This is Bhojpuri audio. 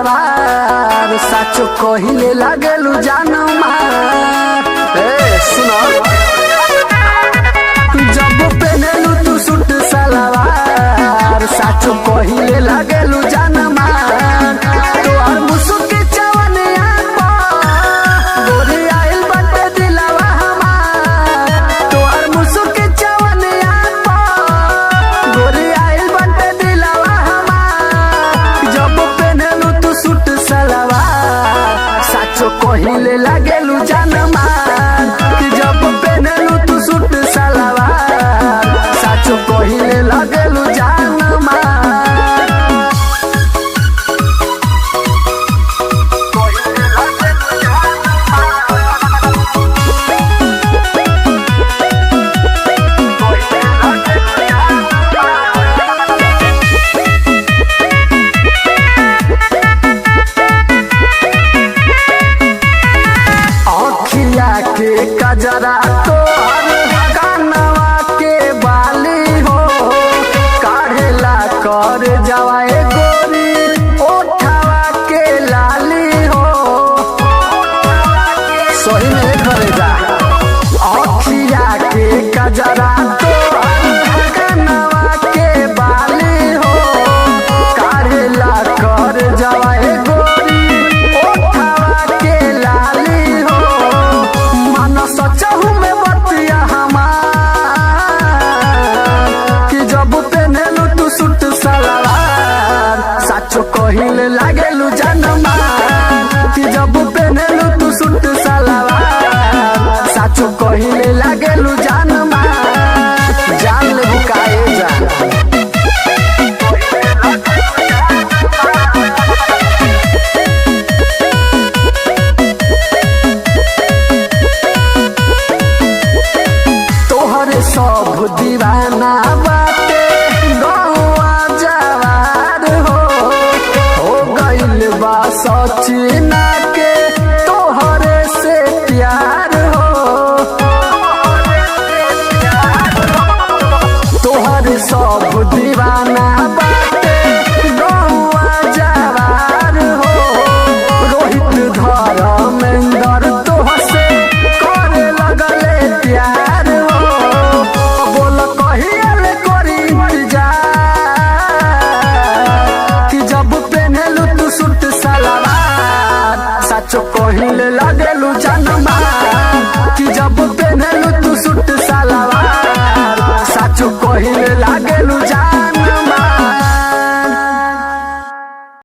सलवार साचो कहिले लागेलू जान मार। सुनो जब पहनेलू तू सूट सलवार साचो कहिले लागेलू जान मार। तोहर मुसुकी चवनिया गोरी आइल बाटे दिलवा हमार। तोहर मुसुकी चवनिया गोरी आइल बाटे दिलवा हमार। जब पहनेलू तू सूट सलवार साचो कहिले लागेलू जान मार। जब पहनेलू तू सूट सलवार साचो कहिले लागेलू जान मार। के कजरा तोहर कानवा के बाली हो काढ़ेला कर जवाए गोरी ओठवा के लाली हो। सही में करेगा अखिया के कजरा तोहर कानवा के बाली हो काढ़ेला कर जवाए गोरी ओठवा के लाली हो। सचहू में बतिया हमार कि जब पहनेलू तू सूट सलवार साचो कहिले लागेलू जान मार। कि जब पहनेलू तू सूट सलवार साचो कहिले लागेलू जान मार। जान ले बुकाए जान सब दीवाना बाटे गौआ जवार हो गइल बा सचिना के तोहरे से प्यार हो। तोहरे सब दीवाना बाटे गौआ जवार हो रोहित धर्मेंद्र तोहसे करे लगले प्यार हो। साचो कहिले